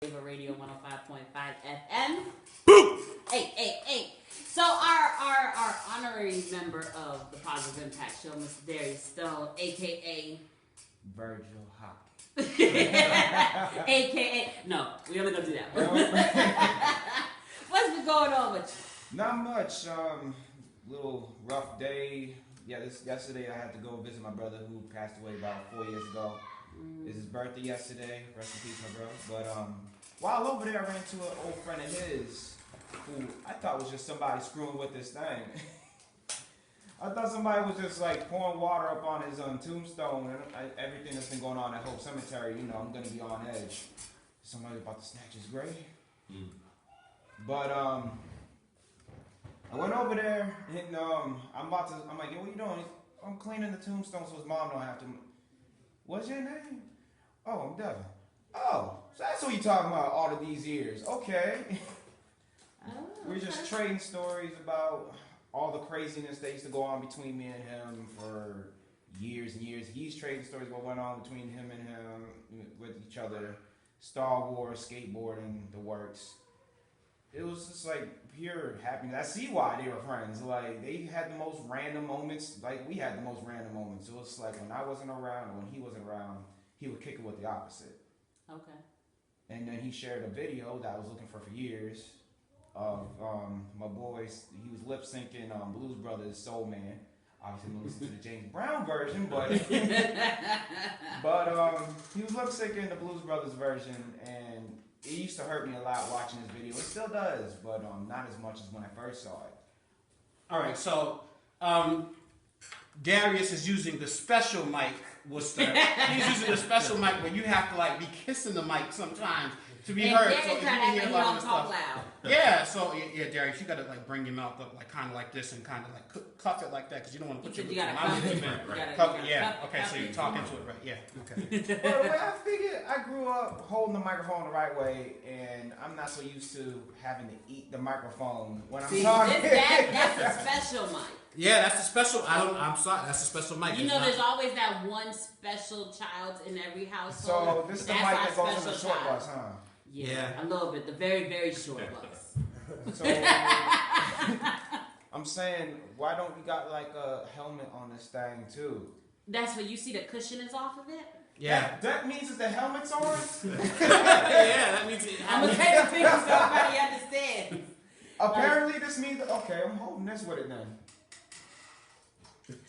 Radio 105.5 FM. Boom! Hey. So our honorary member of the Positive Impact Show, Mr. Darius Stone, a.k.a. Virgil Hop. a.k.a. No, we only gonna do that. What's been going on with you? Not much. Little rough day. Yeah, yesterday I had to go visit my brother who passed away about 4 years ago. It was his birthday yesterday. Rest in peace, my bro. But while over there, I ran into an old friend of his who I thought was just somebody screwing with this thing. I thought somebody was just like pouring water up on his tombstone and everything that's been going on at Hope Cemetery. You know, I'm gonna be on edge. Somebody about to snatch his grave. But I went over there and I'm like, yo, what you doing? I'm cleaning the tombstone so his mom don't have to. What's your name? Oh, I'm Devin. Oh, so that's what you talking about all of these years. Okay. We're just trading stories about all the craziness that used to go on between me and him for years and years. He's trading stories about what went on between him and him with each other. Star Wars, skateboarding, the works. It was just like pure happiness. I see why they were friends. Like they had the most random moments. Like we had the most random moments. It was like when I wasn't around or when he wasn't around, he would kick it with the opposite. Okay. And then he shared a video that I was looking for years of my boys. He was lip syncing Blues Brothers Soul Man. Obviously, I'm listening to the James Brown version, but he was lip syncing the Blues Brothers version, and it used to hurt me a lot watching this video. It still does, but not as much as when I first saw it. All right, so Darius is using the special mic. He's using the special mic where you have to like be kissing the mic sometimes to be heard. So if you can hear a lot of the stuff. Loud. Yeah, so yeah, Darius, you gotta like bring your mouth up like kind of like this and kind of like cuff it like that because you don't want to put your lips on. Yeah. Okay, so you're talking to it right. Yeah. Okay. Well, the way I figured, I grew up holding the microphone the right way, and I'm not so used to having to eat the microphone when I'm talking. That's a special mic. Yeah, that's a special. I'm sorry, that's a special mic. You know, there's always that one special child in every household. So this is the mic that goes in the short bus, huh? Yeah, a little bit. The very, very short bus. So I'm saying, why don't we got like a helmet on this thing too? That's what you see. The cushion is off of it. Yeah, that means that the helmet's on. Yeah, that means. I'm gonna take the picture so everybody understands. Apparently, this means that, okay. I'm holding this with it then.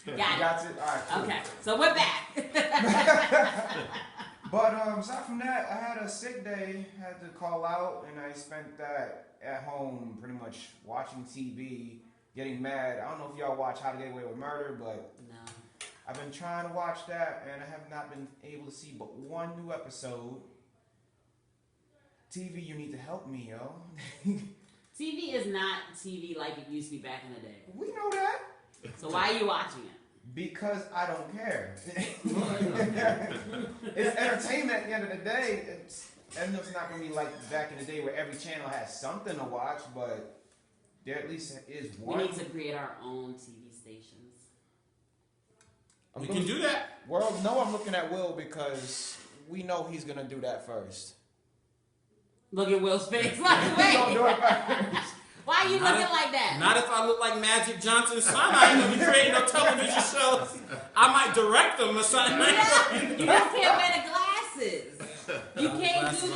Got it. All right. Cool. Okay, so we're back. But aside from that, I had a sick day. Had to call out, and I spent that at home, pretty much watching TV, getting mad. I don't know if y'all watch How to Get Away with Murder, but no. I've been trying to watch that, and I have not been able to see but one new episode. TV, you need to help me, yo. TV is not TV like it used to be back in the day. We know that. So why are you watching it? Because I don't care. It's entertainment at the end of the day. It's not going to be like back in the day where every channel has something to watch, but there at least is one. We need to create our own TV stations. We can do that. World, no, I'm looking at Will because we know he's going to do that first. Look at Will's face. Like, wait. He's going to do it first. Why are you looking like that? Not if I look like Magic Johnson's son. I ain't gonna be creating no television shows. I might direct them or something. You just can't wear the glasses. You can't do the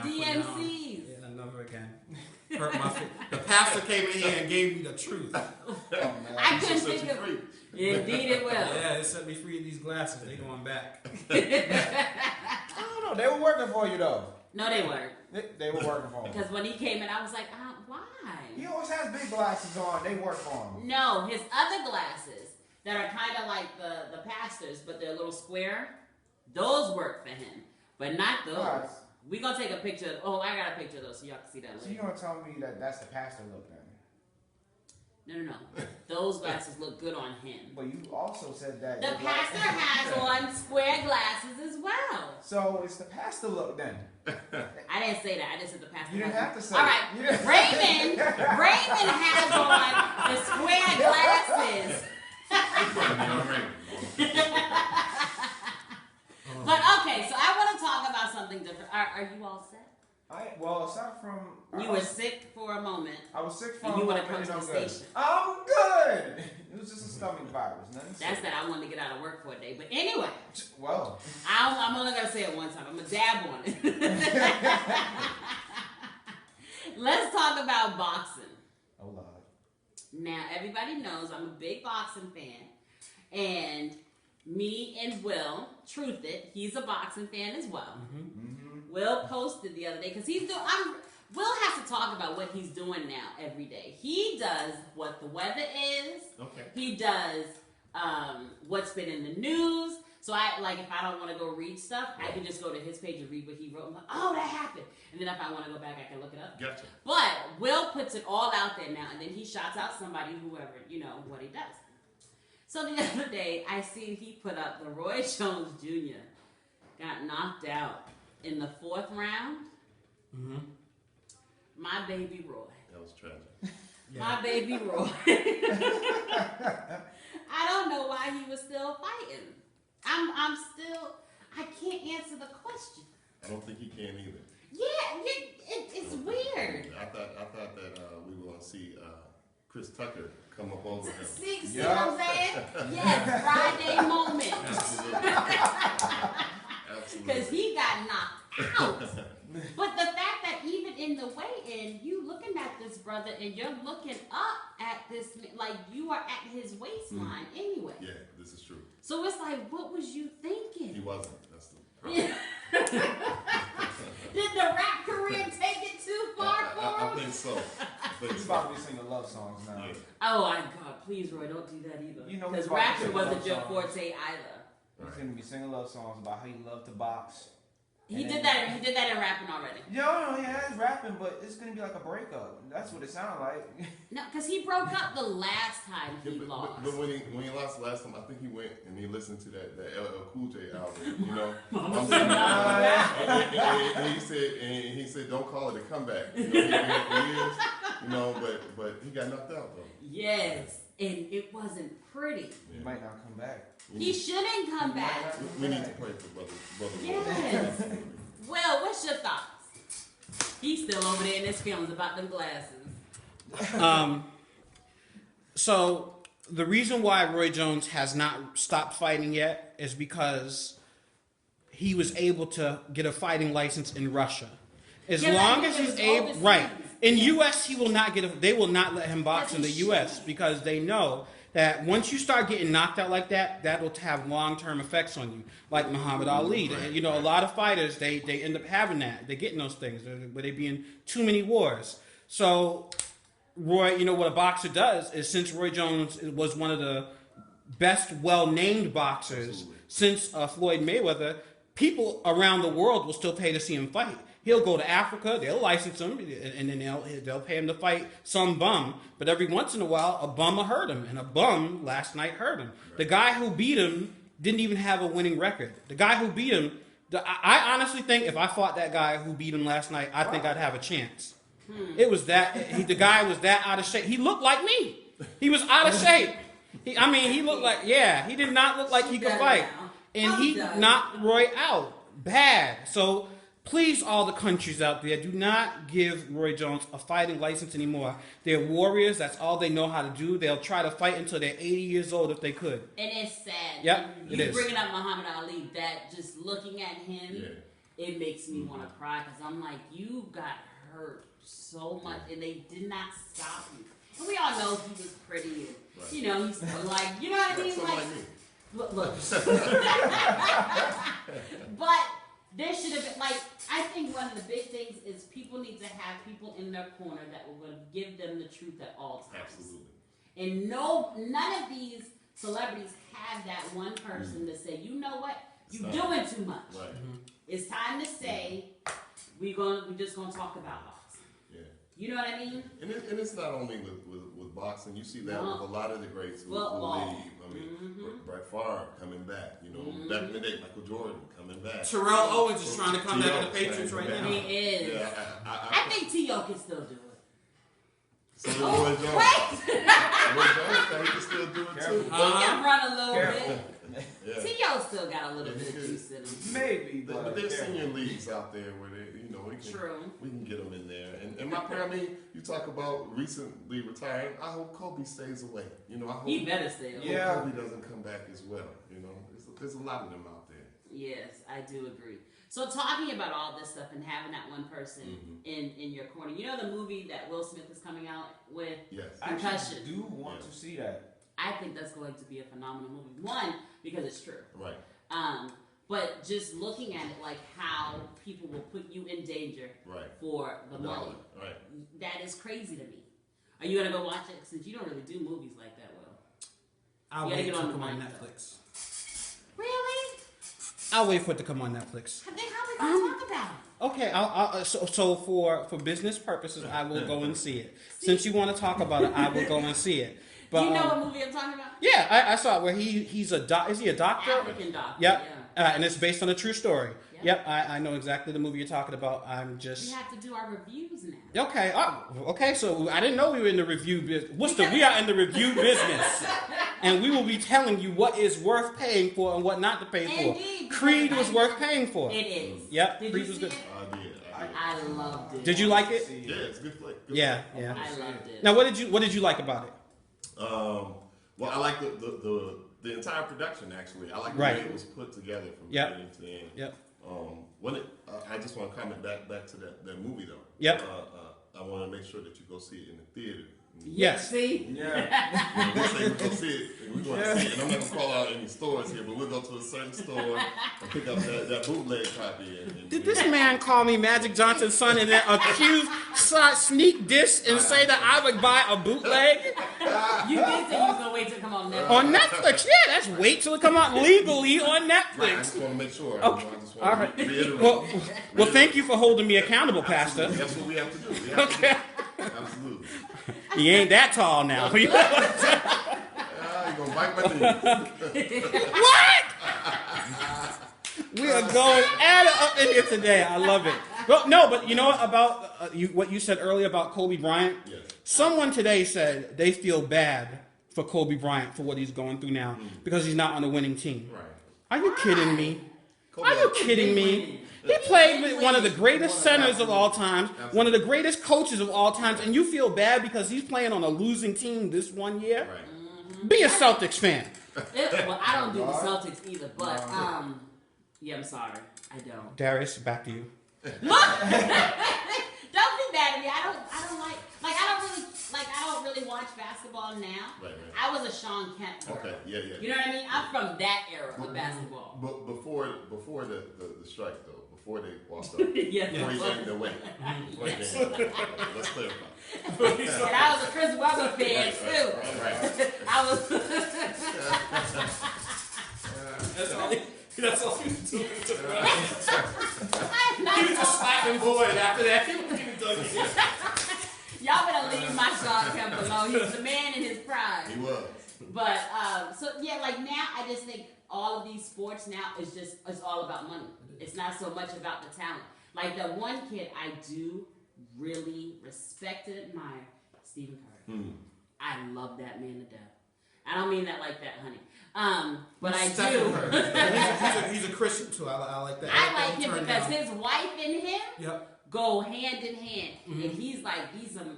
DMCs. Yeah, never again. Hurt my face. The pastor came in here and gave me the truth. I couldn't think of it. Indeed it will. Yeah, it set me free of these glasses. They going back. I don't know. They were working for you though. No, they weren't. They were working for him. Because when he came in, I was like, why? He always has big glasses on. They work for him. No, his other glasses that are kind of like the pastor's, but they're a little square, those work for him. But not those. Right. We're going to take a picture. I got a picture of those so y'all can see that later. So you're going to tell me that that's the pastor look then? No. Those glasses look good on him. But you also said that... The pastor has on square glasses as well. So it's the pastor look then? I didn't say that. I just said the pastor. You didn't have to say all right. Raymond has on the square glasses. But okay, so I want to talk about something different. Are you all set? Aside from you were sick for a moment. I was sick from. And you want to come to the station. I'm good. It was just a stomach virus. Nothing. That's that I wanted to get out of work for a day. But anyway, well, I'm only gonna say it one time. I'm gonna dab on it. Let's talk about boxing. Oh Lord. Now everybody knows I'm a big boxing fan, and me and Will, truth it, he's a boxing fan as well. Will posted the other day because Will has to talk about what he's doing now every day. He does what the weather is. Okay. He does what's been in the news. So if I don't want to go read stuff, I can just go to his page and read what he wrote. I'm like, oh, that happened. And then if I want to go back, I can look it up. Gotcha. But Will puts it all out there now, and then he shouts out somebody, whoever, what he does. So the other day, I see he put up the Roy Jones Jr. got knocked out in the 4th round. Mm-hmm. My baby Roy. That was tragic. My baby Roy. I don't know why he was still fighting. I can't answer the question. I don't think he can either. Yeah, it's weird. I thought that we were going to see Chris Tucker come up over him. See what I'm saying? Yes, Friday moment. Absolutely. Because he got knocked out. But the fact that even in the weigh-in, you looking at this brother and you're looking up at this, like you are at his waistline anyway. Yeah, this is true. So it's like, what was you thinking? He wasn't. That's the problem. Did the rap career take it too far for him? I think so. He's about to be singing love songs now. Yeah. Oh my God, please, Roy, don't do that either. Because he's rapture wasn't love your songs. forte either. He's gonna be singing love songs about how he loved to box. He did that in rapping already. No, he's rapping, but it's gonna be like a breakup. That's what it sounded like. No, because he broke up the last time he lost. But when he lost last time, I think he went and he listened to that LL Cool J album, and he said, don't call it a comeback. He but he got knocked out though. Yes, and it wasn't pretty. He might not come back. He shouldn't come back. We need to pray for brother. Yes. Well, what's your thoughts? He's still over there in his feelings about them glasses. So the reason why Roy Jones has not stopped fighting yet is because he was able to get a fighting license in Russia. As long as he's able, right. In U.S., he will not they will not let him box in the U.S. because they know that once you start getting knocked out like that, that will have long-term effects on you. Like Muhammad Ali. A lot of fighters, they end up having that. They're getting those things, but they be in too many wars. So Roy, what a boxer does is, since Roy Jones was one of the best well-named boxers since Floyd Mayweather, people around the world will still pay to see him fight. He'll go to Africa, they'll license him, and then they'll pay him to fight some bum. But every once in a while, a bum will hurt him, and a bum last night hurt him. Right. The guy who beat him didn't even have a winning record. The guy who beat him, I honestly think if I fought that guy who beat him last night, I think I'd have a chance. It was the guy was that out of shape. He looked like me. He was out of shape. He looked like, he did not look like he could fight. And he knocked Roy out bad. So please, all the countries out there, do not give Roy Jones a fighting license anymore. They're warriors. That's all they know how to do. They'll try to fight until they're 80 years old if they could. And it's sad. Yep, you bringing up Muhammad Ali, that just looking at him, it makes me want to cry because I'm like, you got hurt so much and they did not stop you. And we all know he was pretty and, he's still like, you know what I mean? Like me. Look. But there should have been, I think one of the big things is people need to have people in their corner that will give them the truth at all times. Absolutely. And none of these celebrities have that one person to say, you know what, you're doing too much. Right. It's time to say, we're just gonna talk about boxing. Yeah. You know what I mean? And it's not only with boxing. You see that with a lot of the greats who leave. Brett Favre coming back. Back in the day, Michael Jordan coming back. Terrell Owens is trying to come back to the Patriots right now. He is. Yeah, I think T.O. can still do it. So does Roy Jones. Wait! Roy Jones, he can still do it too. He can run a little bit. Yeah. T.O. still got a little bit of juice in him. Maybe, But there's senior leagues out there where they, we can get them in there. And my family, you talk about recently retiring. I hope Kobe stays away. I hope He better stay away. Kobe doesn't come back as well. There's a lot of them out there. Yes, I do agree. So talking about all this stuff and having that one person in your corner, the movie that Will Smith is coming out with? Yes. Concussion. I do want to see that. I think that's going to be a phenomenal movie. One, because it's true. Right. But just looking at it, like how people will put you in danger for the money. Right. That is crazy to me. Are you going to go watch it? Since you don't really do movies like that, Will. I'll wait to come on Netflix. Really? I'll wait for it to come on Netflix. Then how are we going to talk about it? Okay, so for business purposes, I will go and see it. Since you want to talk about it, I will go and see it. But, do you know what movie I'm talking about? Yeah, I saw it where he's is he a doctor? African doctor. Yep. Yeah. And it's based on a true story. Yep, I know exactly the movie you're talking about. We have to do our reviews now. Okay. Okay. So I didn't know we were in the review business. We are in the review business, and we will be telling you what is worth paying for and what not to pay for. Indeed. Creed was worth paying for. It is. Yep. Did Creed you was see good. it? I did. I loved it. Did you like it? Yeah, it's a good flick. Yeah. I loved it. Now, what did you like about it? Well, I like the entire production. Actually, I like the way it was put together from beginning to end. Yep. I just want to comment back to that movie though. Yep. I want to make sure that you go see it in the theater. Yes. See? Yeah. We say we go see it, and we're going to see it. And I'm not going to call out any stores here, but we'll go to a certain store and pick up that bootleg copy. Did this man call me Magic Johnson's son and then sneak diss and say that I would buy a bootleg? You did say you was going to wait till it come on Netflix. On Netflix, yeah, that's wait till it come out legally on I Netflix. just want to make sure. Okay. I just want All to right. reiterate. Well, thank you for holding me accountable, Pastor. That's what we have to do. We have to do. Absolutely. He ain't that tall now. You're going to bite my knee. What? We are going at it up in here today. I love it. But you know what about what you said earlier about Kobe Bryant? Yes. Someone today said they feel bad for Kobe Bryant for what he's going through now because he's not on the winning team. Right. Are you kidding me? Are you kidding me? He played with one of the greatest centers of all time, one of the greatest coaches of all times, and you feel bad because he's playing on a losing team this 1 year? Right. Be a Celtics fan. Well, I don't do the Celtics either, but yeah, I'm sorry, I don't. Darius, back to you. Look, don't be mad at me. I don't really watch basketball now. Right. I was a Sean Kemp girl. Okay. Yeah. You know what I mean? I'm from that era of basketball. But before the strike though, before they walked up, Yeah. before he gained the weight, let's clarify. And I was a Chris Webber fan too. Right. I was. That's all he was doing. I'm not so- slapping Boyd after that. Y'all better leave my Sean Kemp alone. He was the man in his prime. He was. But so yeah, like now I just think all of these sports now it's all about money. It's not so much about the talent. Like the one kid I do really respect and admire, Stephen Curry. I love that man to death. I don't mean that like that, honey. But I do. He's a Christian too. I like that. I like him because his wife and him go hand in hand. And he's like,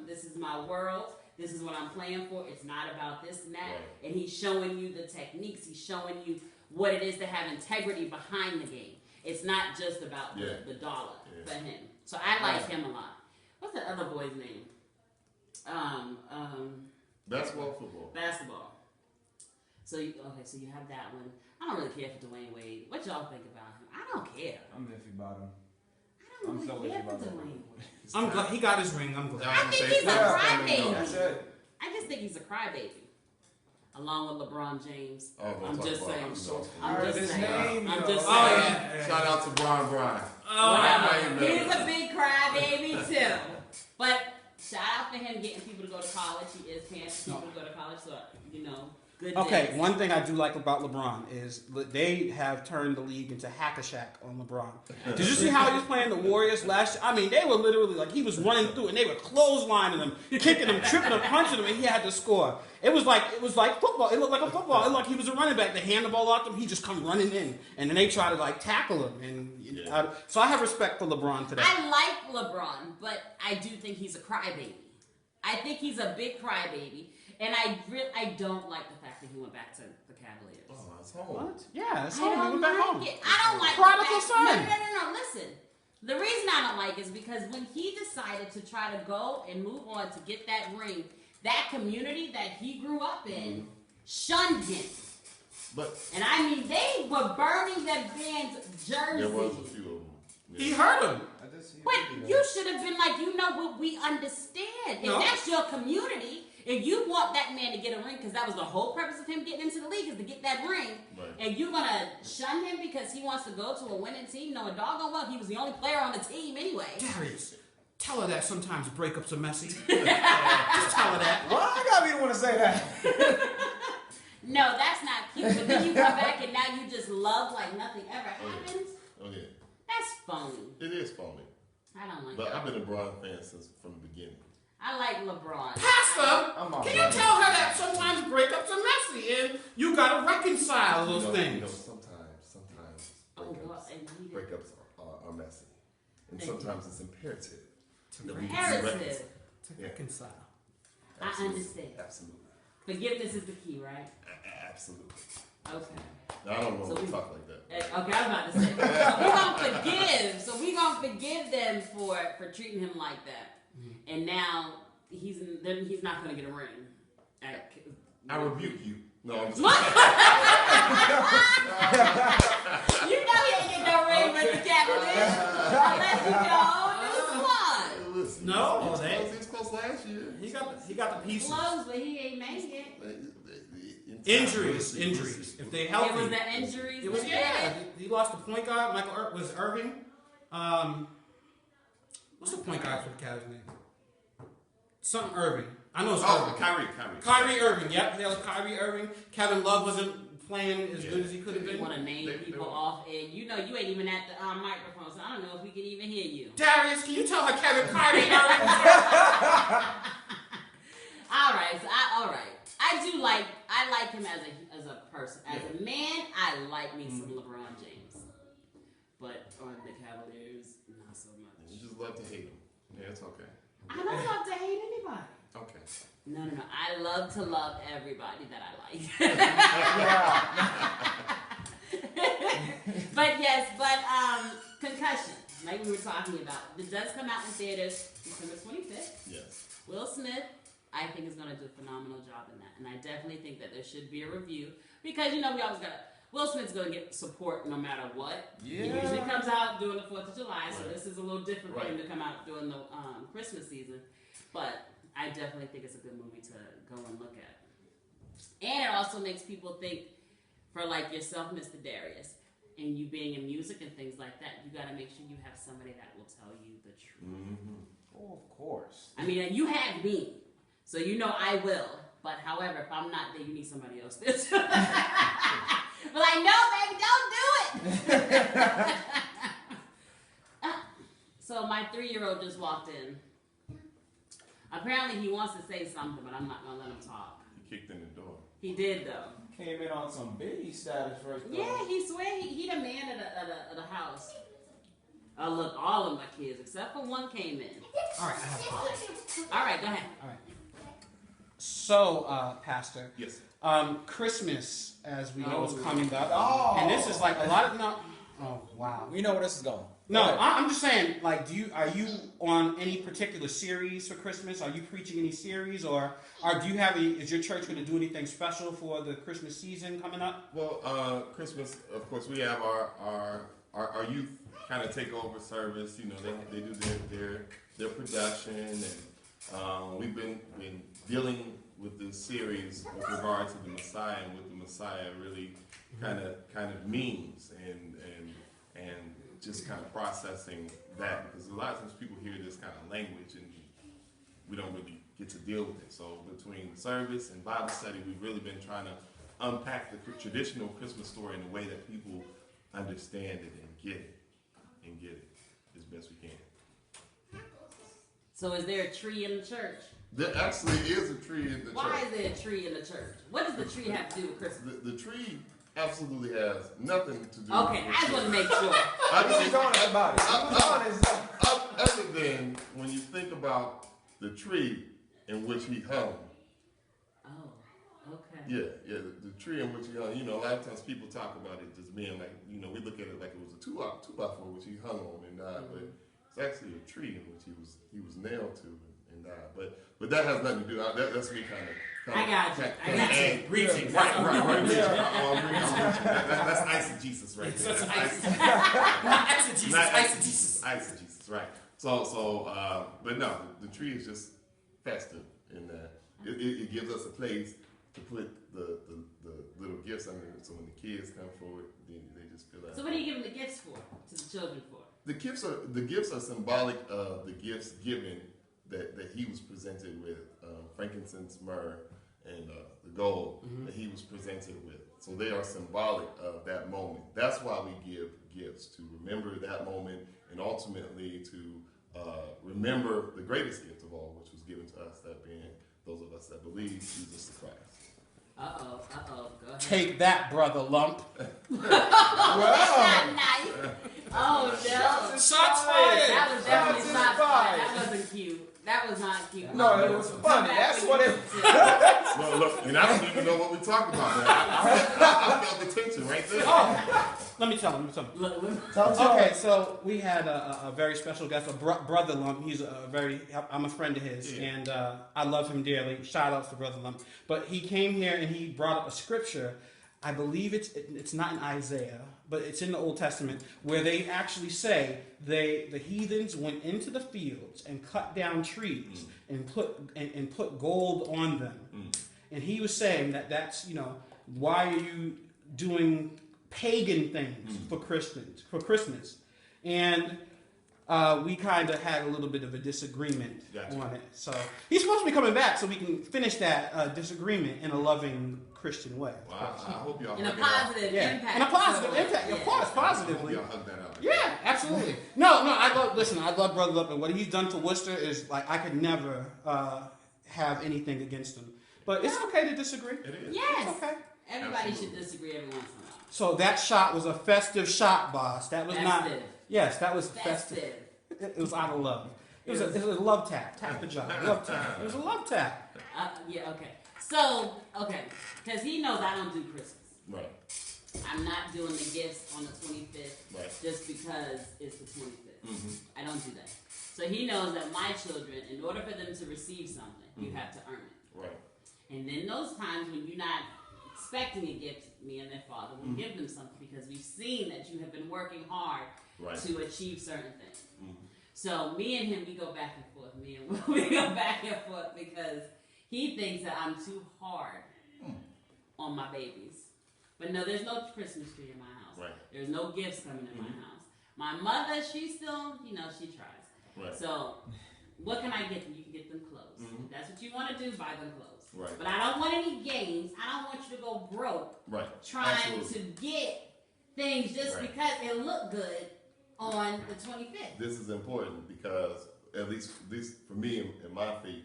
this is my world. This is what I'm playing for. It's not about this and that. Right. And he's showing you the techniques. He's showing you what it is to have integrity behind the game. It's not just about the dollar for him. So I like him a lot. What's that other boy's name? Basketball, football. Basketball. So you have that one. I don't really care for Dwayne Wade. What y'all think about him? I don't care. I'm iffy about him. I don't really care for Dwayne Wade. I'm glad he got his ring. I'm glad. I think he's a crybaby. That's it. I just think he's a crybaby. Along with LeBron James. I'm just saying. I'm just saying. Shout out to Brian. He's a big crybaby too. But shout out for him getting people to go to college. He is paying people to go to college, so good Okay, days. one thing I do like about LeBron is they have turned the league into hack-a-shack on LeBron. Did you see how he was playing the Warriors last year? I mean, they were literally like, he was running through and they were clotheslining him, kicking him, tripping him, punching him, and he had to score. It was like football. It looked like a football. It looked like he was a running back. They hand the ball out to him, he just come running in, and then they try to like tackle him. And so I have respect for LeBron today. I like LeBron, but I do think he's a crybaby. I think he's a big crybaby, and I don't like the fact that he went back to the Cavaliers. Oh, it's home. What? Yeah, it's I home. He don't went back like home. it. I don't like Prodigal the fact, son. No. Listen, the reason I don't like it is because when he decided to try to go and move on to get that ring, that community that he grew up in shunned him. And I mean, they were burning that band's jersey. There was a few of them. Yeah. He hurt him. But you should have been like, you know what, we understand. If that's your community, if you want that man to get a ring, because that was the whole purpose of him getting into the league, is to get that ring, and you're going to shun him because he wants to go to a winning team, knowing doggone well he was the only player on the team anyway. Darius, tell her that sometimes breakups are messy. Just tell her that. Why I gotta be the one to say that? No, that's not cute. But then you come back and now you just love like nothing ever happens. Oh, yeah. That's phony. It is phony. I don't like But that. I've been a Bron fan since from the beginning. I like LeBron. Pastor, can you tell her that sometimes breakups are messy and you gotta reconcile those things? Sometimes breakups are messy. And sometimes it's imperative. Imperative. To reconcile. I understand. Absolutely. Forgiveness is the key, right? Absolutely. Okay. I don't know to talk like that. Okay, I was about to say. So we're gonna forgive. So we're gonna forgive them for treating him like that. And now he's not gonna get a ring. I rebuke you. No, I'm just You know he ain't get no ring with the Cavaliers. Unless you go to the squad. Listen, No, he was close last year. He got the pieces. Close, but he ain't make it. Injuries. If they healthy. It was the injuries. It was He lost the point guard. Was Irving. What's the point guard for the Cavs name? Something Irving. I know it's Irving. Kyrie Irving. Yep, that was Kyrie Irving. Kevin Love wasn't playing as good as he could have been. You want to name people off, and you know you ain't even at the microphone, so I don't know if we can even hear you. Darius, can you tell her Kyrie Irving? All right. I like him as a person. As a man, I like me some LeBron James. But on the Cavaliers, not so much. You just love to hate him. Yeah, it's okay. I don't love to hate anybody. Okay. No. I love to love everybody that I like. Concussion, like we were talking about. It does come out in theaters December 25th. Yes. Will Smith, I think, is going to do a phenomenal job in that. And I definitely think that there should be a review. Because, we always got to... Will Smith's going to get support no matter what. Yeah. He usually comes out during the 4th of July, so this is a little different for him to come out during the Christmas season. But I definitely think it's a good movie to go and look at. And it also makes people think, for like yourself, Mr. Darius, and you being in music and things like that, you got to make sure you have somebody that will tell you the truth. Mm-hmm. Oh, of course. I mean, you have me, so you know I will. But however, if I'm not there, you need somebody else there. But like, no, baby, don't do it. So my 3-year-old just walked in. Apparently, he wants to say something, but I'm not gonna let him talk. He kicked in the door. He did though. Came in on some Biggie status first. Though. Yeah, he swear he the man of the house. Look, all of my kids except for one came in. All right, I have a question. All right, go ahead. All right. So, Pastor. Yes. Christmas, as we know, is coming up. Oh. And this is like a lot of Oh wow. We know where this is going. No, I'm just saying. Like, are you on any particular series for Christmas? Are you preaching any series, or do you have is your church going to do anything special for the Christmas season coming up? Well, Christmas, of course, we have our youth kind of take over service. They do their production, and we've been dealing with this series with regard to the Messiah and what the Messiah really kind of means, and just kind of processing that, because a lot of times people hear this kind of language and we don't really get to deal with it. So between service and Bible study, we've really been trying to unpack the traditional Christmas story in a way that people understand it and get it as best we can. So is there a tree in the church? There actually is a tree in the church. Why is there a tree in the church? What does the tree have to do with Christmas? The tree absolutely has nothing to do Okay, with I just want to make sure. Who's honest about it? Who's honest? Other than when you think about the tree in which he hung. Oh, okay. Yeah, the tree in which he hung. You know, a lot of times people talk about it just being like, you know, we look at it like it was a 2x4 which he hung on and died, but it's actually a tree in which he was nailed to and died. But that has nothing to do. That's me kind of. I got you. Reaching. Right. Reaching. I'm reaching. That's eisegesis right there. Not exegesis, eisegesis. Eisegesis, right. So, but no, the tree is just festive in that it gives us a place to put the little gifts under it. So when the kids come forward, they just feel that. So what are you giving the gifts for? To the children for? The gifts are symbolic of the gifts given that he was presented with, frankincense, myrrh, and the gold that he was presented with. So they are symbolic of that moment. That's why we give gifts, to remember that moment and ultimately to remember the greatest gift of all, which was given to us, that being those of us that believe Jesus the Christ. Go ahead. Take that, brother Lump. Not nice. Oh no. Shots fired. That was definitely Shots not fired. fun. That wasn't cute. That was not cute. No, it was funny. That's what it. Look, and I don't even know what we're talking about. Man. I felt the tension right there. Let me tell him. Look. Okay, so we had a very special guest, Brother Lump. He's I'm a friend of his, and I love him dearly. Shout outs to Brother Lump. But he came here and he brought up a scripture. I believe it's not in Isaiah, but it's in the Old Testament, where they actually say the heathens went into the fields and cut down trees and put gold on them. And he was saying that's, you know, why are you doing pagan things for Christmas? And we kind of had a little bit of a disagreement on it. So he's supposed to be coming back so we can finish that disagreement in a loving Christian way. Well, I hope y'all In a hug that out. positive Yeah, impact. in a positive So, impact, of yeah. course, I hope positively. y'all hug that out. Yeah, absolutely. No, I love Brother Lump, and what he's done to Worcester is like I could never have anything against him. But it's okay to disagree. It is. Yes. It's okay. Everybody Absolutely. should disagree every once in a while. So that shot was a festive shot, boss. That was not. Festive. Yes, that was festive. Festive. It was out of love. It was a love tap. Tap the job. Love tap. It was a love tap. Yeah, okay. So, because he knows I don't do Christmas. Right. I'm not doing the gifts on the 25th Right. just because it's the 25th. I don't do that. So he knows that my children, in order for them to receive something, you have to earn it. Right. And then those times when you're not expecting a gift, me and their father will give them something because we've seen that you have been working hard Right. to achieve certain things. So me and him, we go back and forth. We go back and forth because he thinks that I'm too hard on my babies. But no, there's no Christmas tree in my house. Right. There's no gifts coming in my house. My mother, she still, she tries. Right. So what can I get them? You can get them clothes. If that's what you want to do, buy them clothes. Right. But I don't want any games. I don't want you to go broke Right. trying Absolutely. to get things just Right. because it looked good on the 25th. This is important because at least for me and my faith,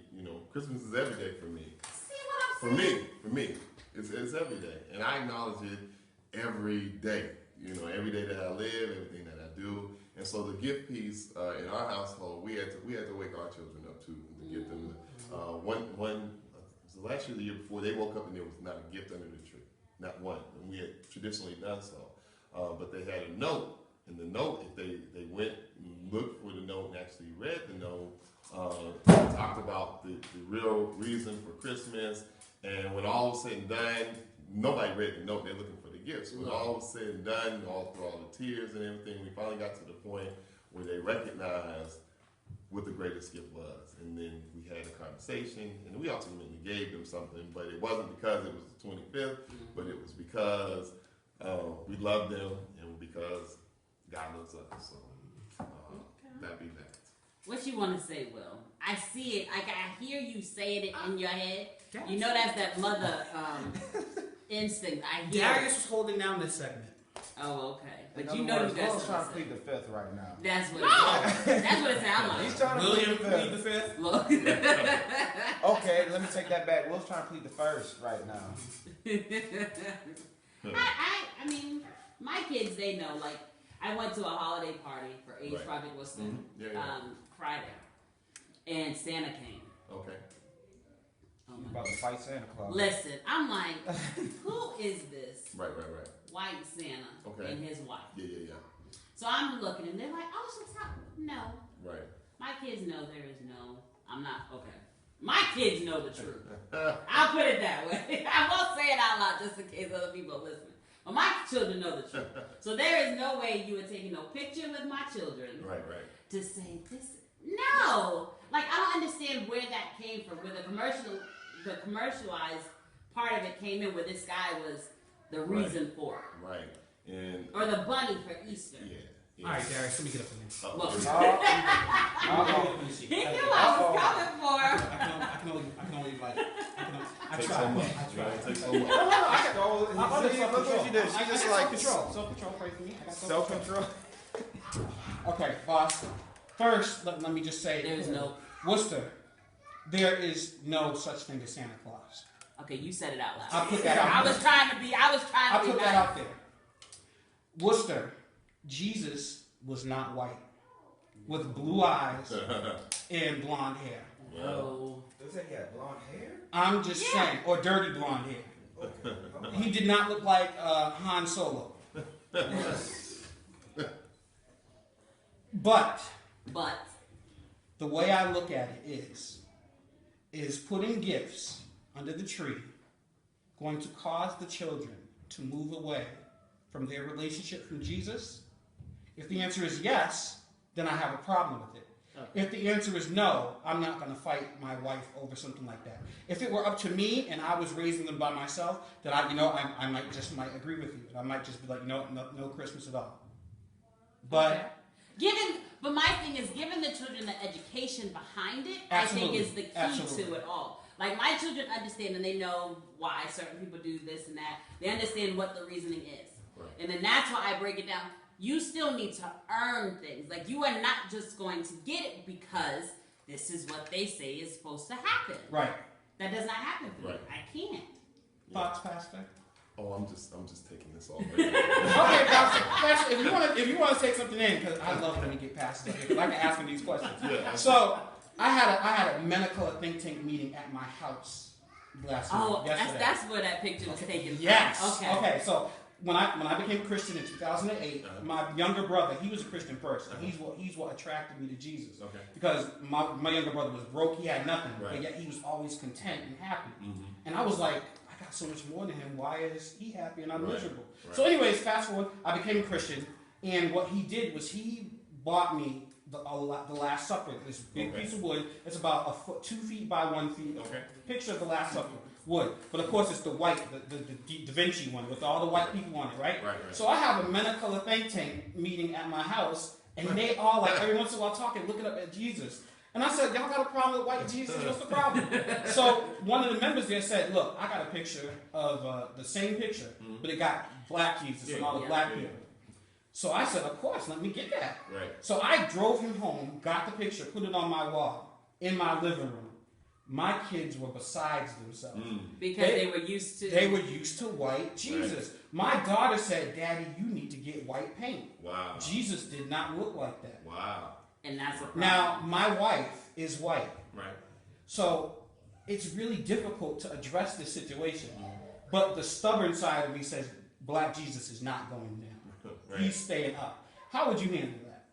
Christmas is every day for me. See what I'm saying? For me, it's every day, and I acknowledge it every day. Every day that I live, everything that I do, and so the gift piece in our household, we had to wake our children up too to get them. So last year, the year before, they woke up and there was not a gift under the tree, not one, and we had traditionally done so. But they had a note. And the note, if they went and looked for the note and actually read the note, talked about the real reason for Christmas. And when all was said and done, nobody read the note. They're looking for the gifts. When all was said and done, all through all the tears and everything, we finally got to the point where they recognized what the greatest gift was. And then we had a conversation, and we ultimately gave them something. But it wasn't because it was the 25th, but it was because we loved them and because God loves us, so that be that. What you want to say, Will? I see it. I hear you saying it in your head. You know that's that mother instinct. I hear Darius it. was holding down this segment. Oh, okay. But In you other know words, you got Will's trying to something. plead the fifth right now. That's what. That's what it sounds like. He's trying to William plead plead the the fifth. fifth. Look. Okay, let me take that back. Will's trying to plead the first right now. I mean, my kids, they know. Like, I went to a holiday party for Age Right. Project Worcester Mm-hmm. Friday, and Santa came. Okay. Oh You my about to fight Santa Claus. Listen, I'm like, who is this Right. white Santa Okay. and his wife? Yeah. So I'm looking, and they're like, oh, she's hot. No. Right. My kids know there is no, I'm not, okay. My kids know the truth. I'll put it that way. I won't say it out loud just in case other people are listening. But my children know the truth. So there is no way you would take no picture with my children Right. to say this. No! Like, I don't understand where that came from, where the commercialized part of it came in, where this guy was the reason for it. Right. And Or the bunny for Easter. yeah. All right, Darius, let me get up in there. Look. Let me see. He knew I I was coming for. can only like. I take try. so much. I try. Right? Take so No, much. no, I got all. I'm under Look what she did. She just like self-control. Self-control, pray for me. I got self-control. Okay, boss. First, let me just say, There's no. Worcester, there is no such thing as Santa Claus. Okay, you said it out loud. I put that out I there. was trying to be I nice. put that out there. Worcester, Jesus was not white, with blue eyes and blonde hair. Oh. Does it have blonde hair? I'm just saying, or dirty blonde hair. He did not look like Han Solo. But the way I look at it is putting gifts under the tree going to cause the children to move away from their relationship from Jesus? If the answer is yes, then I have a problem with it. Okay. If the answer is no, I'm not going to fight my wife over something like that. If it were up to me and I was raising them by myself, then I might agree with you. I might just be like, no Christmas at all. But But my thing is, giving the children the education behind it, Absolutely. I think is the key to it all. Like, my children understand and they know why certain people do this and that. They understand what the reasoning is. Right. And then that's why I break it down. You still need to earn things. Like, you are not just going to get it because this is what they say is supposed to happen. right, That does not happen for me. Right. I can't. thoughts, Pastor? Oh, I'm just taking this all. Okay, Pastor, if you want to take something in, because I love when we get pastors up here, because I can ask them these questions. Yeah. So I had a Medical think tank meeting at my house yesterday. That's where that picture was taken from. Yes. Okay. So when I became a Christian in 2008, my younger brother, he was a Christian first, and he's what attracted me to Jesus. Okay. Because my younger brother was broke, he had nothing, Right. but yet he was always content and happy. Mm-hmm. And I was like, I got so much more than him. Why is he happy and I'm Right. miserable? Right. So, anyways, fast forward, I became a Christian, and what he did was he bought me the Last Supper, this big Okay. piece of wood. It's about a foot, 2 feet by 1 feet. Okay. Picture of the Last Supper, wood. But of course, it's the white, the Da Vinci one with all the white people on it, right? Right. So I have a Men of Color think tank meeting at my house, and they all like every once in a while talking, looking up at Jesus. And I said, y'all got a problem with white Jesus? What's the problem? So one of the members there said, look, I got a picture of the same picture, but it got black Jesus and all the black people. So I said, of course, let me get that. Right. So I drove him home, got the picture, put it on my wall in my living room. My kids were besides themselves. Because they were used to. They were used to white Jesus. Right. My daughter said, Daddy, you need to get white paint. Wow. Jesus did not look like that. Wow. And that's a problem. Now, my wife is white. Right. So it's really difficult to address this situation. But the stubborn side of me says, black Jesus is not going down. Right. He's staying up. How would you handle that?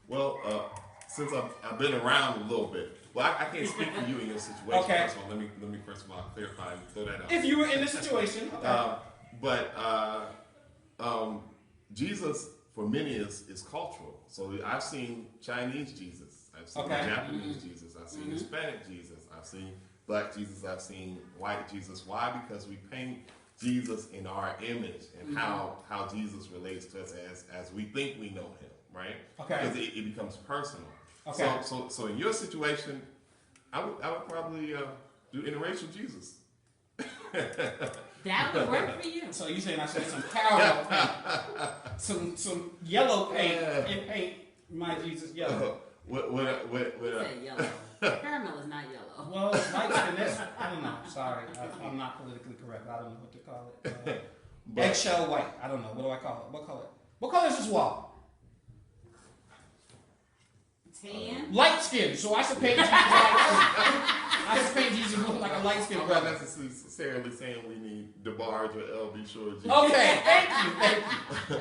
Well, since I've been around a little bit, well, I can't speak for you in your situation. Okay. So let me first of all clarify and throw that out. If you were in this situation, okay. Jesus for many is cultural. So I've seen Chinese Jesus, I've seen Japanese Jesus, I've seen Hispanic Jesus, I've seen black Jesus, I've seen white Jesus. Why? Because we paint Jesus in our image and how Jesus relates to us as we think we know him, right? Okay. Because it becomes personal. Okay. So in your situation, I would probably do interracial Jesus. That would work for you. So you saying I should some caramel paint, some yellow paint, and paint my Jesus yellow. Said yellow. Caramel is not yellow. Well, light skin, that's, I don't know. Sorry, I'm not politically correct. I don't know what to call it. Eggshell white. I don't know. What do I call it? What color? What color is this wall? Tan. Light skin. So I should paint Jesus light skin. I should paint Jesus look like a light skin I'm brother. not necessarily saying we need DeBarge or LB Shore. Okay, thank you.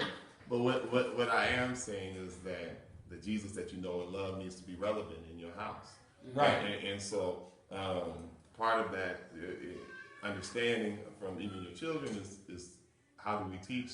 But what I am saying is that the Jesus that you know and love needs to be relevant in your house. Right. And so part of that understanding from even your children is how do we teach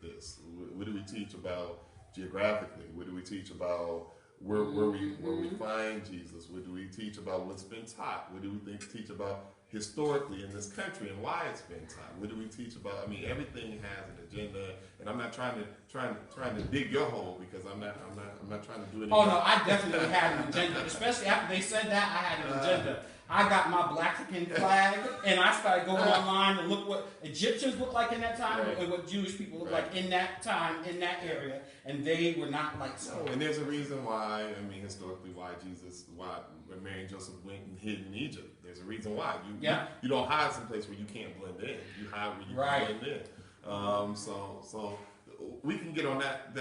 this? What do we teach about geographically? What do we teach about where we find Jesus? What do we teach about what's been taught? What do we teach about historically in this country and why it's been taught? What do we teach about? I mean, everything has an agenda, and I'm not trying to dig your hole because I'm not trying to do anything. Oh no, I definitely had an agenda. Especially after they said that, I had an agenda. I got my Blackican flag, and I started going online to look what Egyptians looked like in that time, and what Jewish people looked like in that time, in that area, and they were not like so. No, and there's a reason why, I mean, historically, why when Mary and Joseph went and hid in Egypt. There's a reason why. You don't hide someplace where you can't blend in. You hide where you can blend in. So we can get on that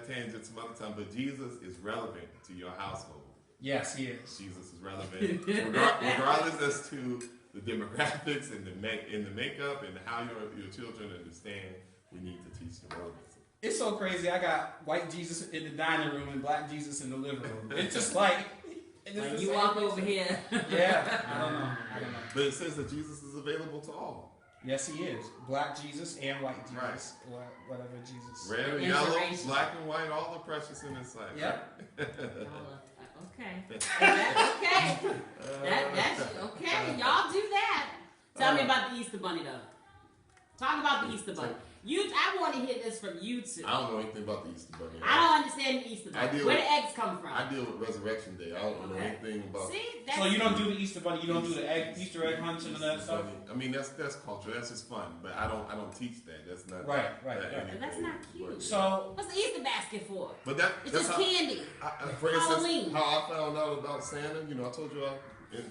tangent some other time, but Jesus is relevant to your household. Yes, he is. Jesus is relevant, regardless as to the demographics and the makeup and how your children understand. We need to teach them relevancy. It's so crazy. I got white Jesus in the dining room and black Jesus in the living room. It's just like you walk over here. Yeah, I don't know. But it says that Jesus is available to all. Yes, he is. Black Jesus and white Jesus. Right. Whatever Jesus. Red and yellow, black and white, all are precious in his sight. Yep. Okay. Okay. That's okay. Y'all do that. Tell me about the Easter Bunny though. Talk about the Easter Bunny. I want to hear this from you two. I don't know anything about the Easter Bunny. I don't understand the Easter Bunny. Where the eggs come from? I deal with Resurrection Day. I don't know anything about. So you don't do the Easter Bunny. You don't do the Easter egg hunts and that stuff. I mean that's culture. That's just fun. But I don't teach that. That's not right. That's not cute. So what's the Easter basket for? But it's just candy. For instance, Halloween. how I found out about Santa. You know, I told you I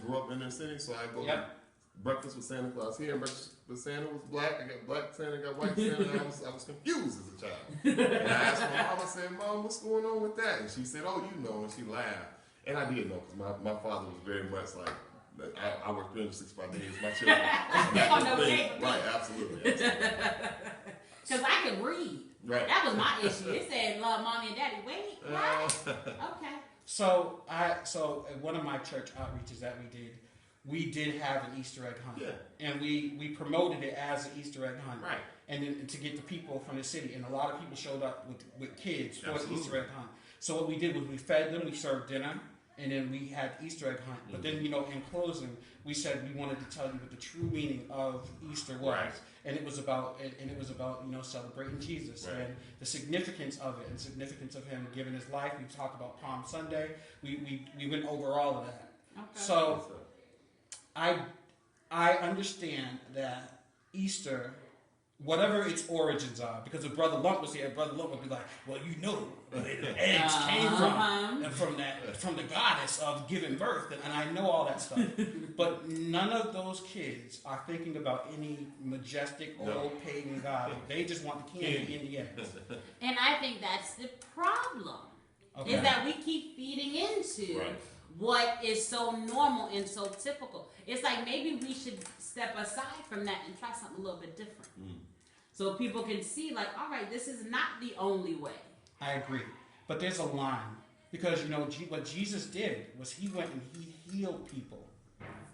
grew up in the city, so I go. Yep. Breakfast with Santa Claus here, and breakfast with Santa was black. I got black Santa, got white Santa. And I was confused as a child. And I asked my mom, I said, "Mom, what's going on with that?" And she said, "Oh, you know." And she laughed. And I did know because my father was very much like, I work 365 days. My children. Right, absolutely. Because I can read. Right. That was my issue. It said, "Love mommy and daddy." Wait, what? Okay. So at one of my church outreaches that we did have an Easter egg hunt. Yeah. And we promoted it as an Easter egg hunt. Right. And then to get the people from the city. And a lot of people showed up with kids for the Easter egg hunt. So what we did was we fed them, we served dinner, and then we had Easter egg hunt. But then, in closing, we said we wanted to tell you what the true meaning of Easter was. Right. And it was about celebrating Jesus and the significance of it and the significance of him giving his life. We talked about Palm Sunday. We went over all of that. Okay. So I understand that Easter, whatever its origins are, because if Brother Lump was here, Brother Lump would be like, "Well, where the eggs came from, and from the goddess of giving birth," and I know all that stuff. But none of those kids are thinking about any majestic old pagan god. They just want the candy in the end. And I think that's the problem. Okay. Is that we keep feeding into what is so normal and so typical. It's like maybe we should step aside from that and try something a little bit different. So people can see, like, all right, this is not the only way. I agree. But there's a line. Because, what Jesus did was he went and he healed people.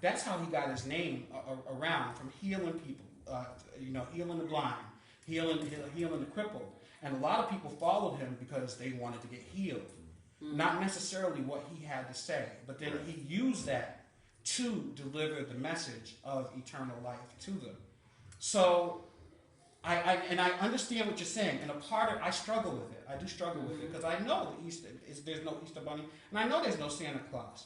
That's how he got his name around, from healing people. Healing the blind, healing the crippled. And a lot of people followed him because they wanted to get healed. Not necessarily what he had to say, but then he used that to deliver the message of eternal life to them. So, I understand what you're saying, and I struggle with it. I do struggle with it because I know there's no Easter Bunny, and I know there's no Santa Claus.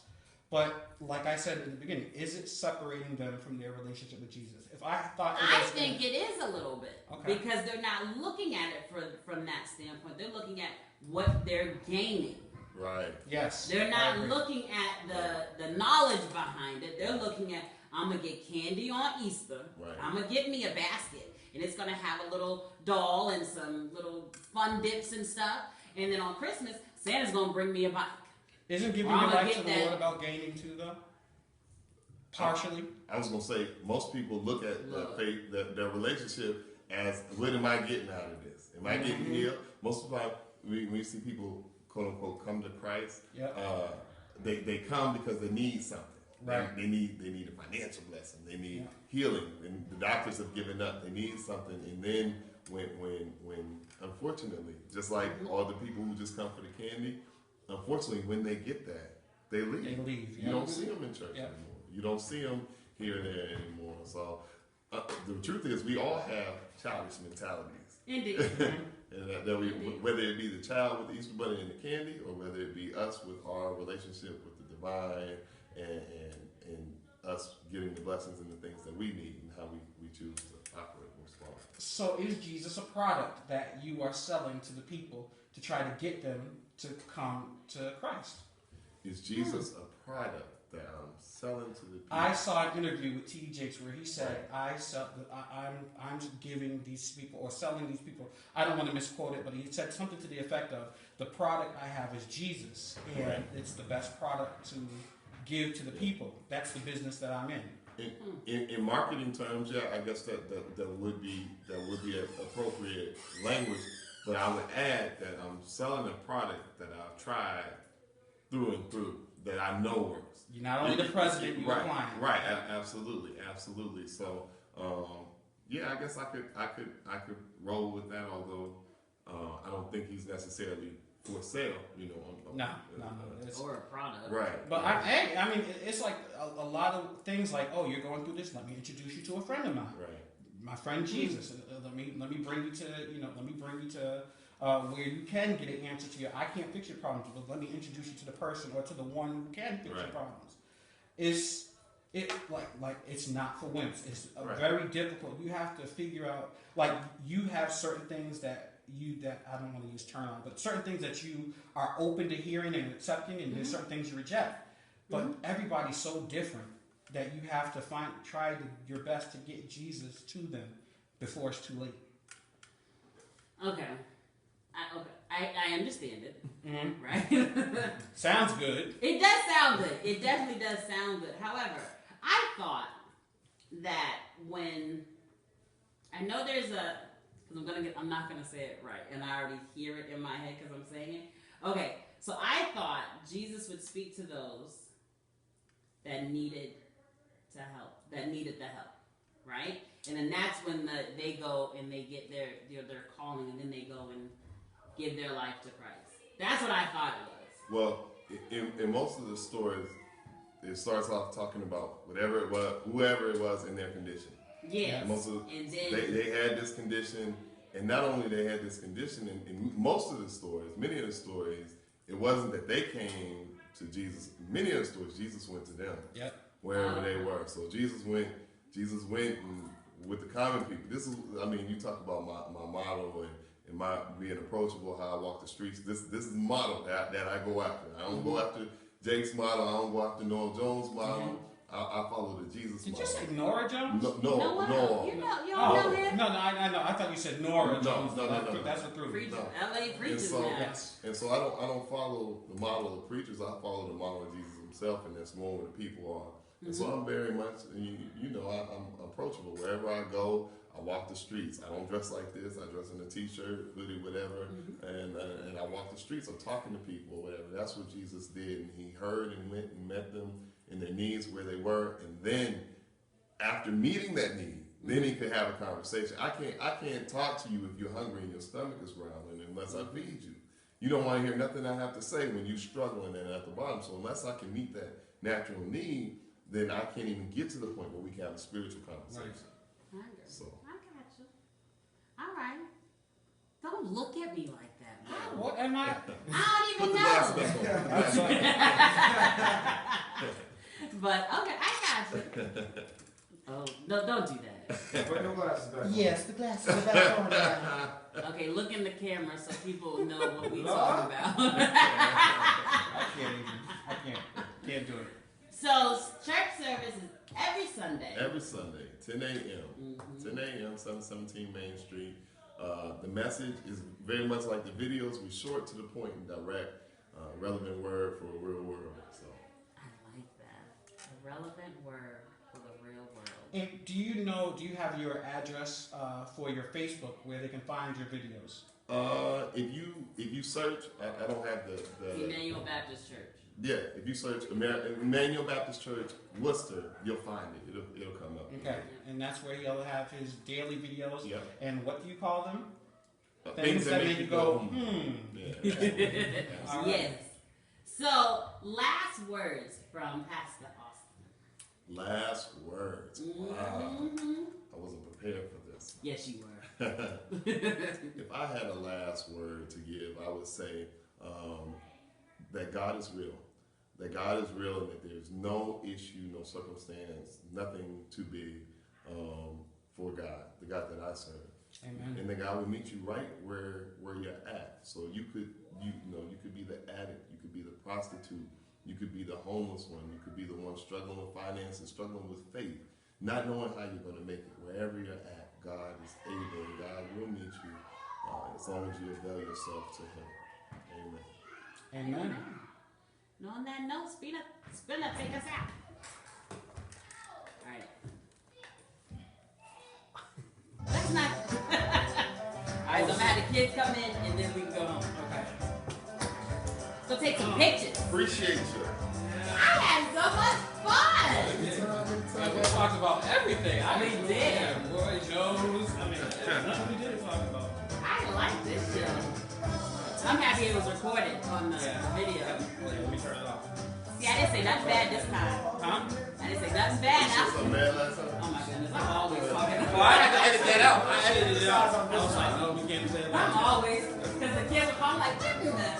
But like I said in the beginning, is it separating them from their relationship with Jesus? If I thought it I was think it is a little bit. Okay. Because they're not looking at it from that standpoint. They're looking at what they're gaining. Right. yes, They're I not agree. looking at the knowledge behind it. They're looking at, I'm going to get candy on Easter. Right. I'm going to get me a basket. And it's going to have a little doll and some little fun dips and stuff. And then on Christmas, Santa's going to bring me a bike. Isn't giving I'm your gonna life to get the that. Lord about gaining too, though? Partially. I was gonna say most people look at faith, their relationship as what am I getting out of this? Am I getting healed? Most of the time, we see people quote unquote come to Christ. Yep. They come because they need something. Right. They need a financial blessing. They need healing. And the doctors have given up. They need something. And then when unfortunately, just like all the people who just come for the candy, unfortunately, when they get that, they leave. They leave. You don't see them in church Yeah. anymore. You don't see them here and there anymore. So the truth is, we all have childish mentalities. Indeed. And that we, whether it be the child with the Easter bunny and the candy, or whether it be us with our relationship with the divine and us getting the blessings and the things that we need and how we choose to operate and respond. So is Jesus a product that you are selling to the people to try to get them to come to Christ? Is Jesus a product that I'm selling to the people? I saw an interview with T.D. Jakes where he said, I'm giving these people or selling these people. I don't want to misquote it, but he said something to the effect of, the product I have is Jesus, and it's the best product to give to the people. That's the business that I'm in. In marketing terms, yeah, I guess that would be an appropriate language. But I would add that I'm selling a product that I've tried through and through, that I know works. You're not only the president, you're right, a client. Right, absolutely. So, yeah, I guess I could roll with that. Although I don't think he's necessarily for sale. No. Or a product. Right. But I mean, it's like a lot of things like, oh, you're going through this. Let me introduce you to a friend of mine. Right. My friend Jesus. Let me bring you to where you can get an answer to your. I can't fix your problems, but let me introduce you to the person or to the one who can fix your problems. It's not for wimps. It's very difficult. You have to figure out, like, you have certain things that I don't want to use turn on, but certain things that you are open to hearing and accepting, and there's certain things you reject. But everybody's so different that you have to try your best to get Jesus to them before it's too late. Okay. I understand it. Right? Sounds good. It does sound good. It definitely does sound good. However, I thought that when I know there's because I'm not gonna say it right, and I already hear it in my head because I'm saying it. Okay, so I thought Jesus would speak to those that needed the help, right? And then that's when they go and they get their calling, and then they go and give their life to Christ. That's what I thought it was. Well, in most of the stories, it starts off talking about whoever it was in their condition. Yes. And then they had this condition, and not only they had this condition, in most of the stories, many of the stories, it wasn't that they came to Jesus. Many of the stories, Jesus went to them. Yep. Wherever they were. So Jesus went and with the common people. This is, you talk about my motto and my being approachable, how I walk the streets. This is the model that I go after. I don't go after Jake's model. I don't go after Noel Jones' model. I follow the Jesus model. Did you say Nora Jones? No. You don't know him? No, I know. I thought you said Nora Jones. No. That's what threw me. Preachers, LA preachers now. Yes. And so I don't follow the model of preachers. I follow the model of Jesus himself, and that's more where the people are. And so I'm very much, I'm approachable. Wherever I go, I walk the streets. I don't dress like this. I dress in a t-shirt, hoodie, whatever, and I walk the streets. I'm talking to people or whatever. That's what Jesus did, and he heard and went and met them in their needs where they were, and then after meeting that need, then he could have a conversation. I can't talk to you if you're hungry and your stomach is growling unless I feed you. You don't want to hear nothing I have to say when you're struggling and at the bottom. So unless I can meet that natural need, then I can't even get to the point where we can have a spiritual conversation. Right. So I got you. All right. Don't look at me like that, man. What am I? I don't put even the know. glasses back on. I'm sorry. But okay, I got you. Oh, no, don't do that. Put no glasses back on. Yes, the glasses are back on now. Okay, look in the camera so people know what we talking about. I can't do it. So church service is every Sunday. Every Sunday, 10 a.m. 10 a.m., 717 Main Street. The message is very much like the videos. We're short, to the point, and direct. Relevant word for a real world. So I like that. A relevant word for the real world. And do you have your address for your Facebook where they can find your videos? If you search, I don't have the Emmanuel Baptist Church. Yeah, if you search Emmanuel Baptist Church Worcester, you'll find it. It'll come up. Okay, and that's where he'll have his daily videos. Yep. And what do you call them? Things that make you go, Yeah. Yes. So, last words from Pastor Austin. Last words. Wow. I wasn't prepared for this. Yes, you were. If I had a last word to give, I would say that God is real. That God is real, and that there's no issue, no circumstance, nothing too big for God, the God that I serve. Amen. And then God will meet you right where you're at. So you could be the addict, you could be the prostitute, you could be the homeless one, you could be the one struggling with finances, struggling with faith, not knowing how you're going to make it. Wherever you're at, God is able, and God will meet you as long as you avail yourself to Him. Amen. Amen. And on that note, Spina, take us out. All right. That's not. All right, so I'm gonna have the kids come in and then we can go home. Okay. So take some pictures. Appreciate you. I had so much fun. We talked about everything. We did. Yeah, Roy Jones. Nothing we did talk about. I like this show. I'm happy it was recorded on the video. Let me turn it off. See, I didn't say nothing bad this time. Huh? I didn't say nothing bad. You said something bad last time? Oh my goodness, I'm always talking Well, about I had to edit that out. I edited it out. I was like, no, we can't say that. I'm always, because the kids will come like, what is that?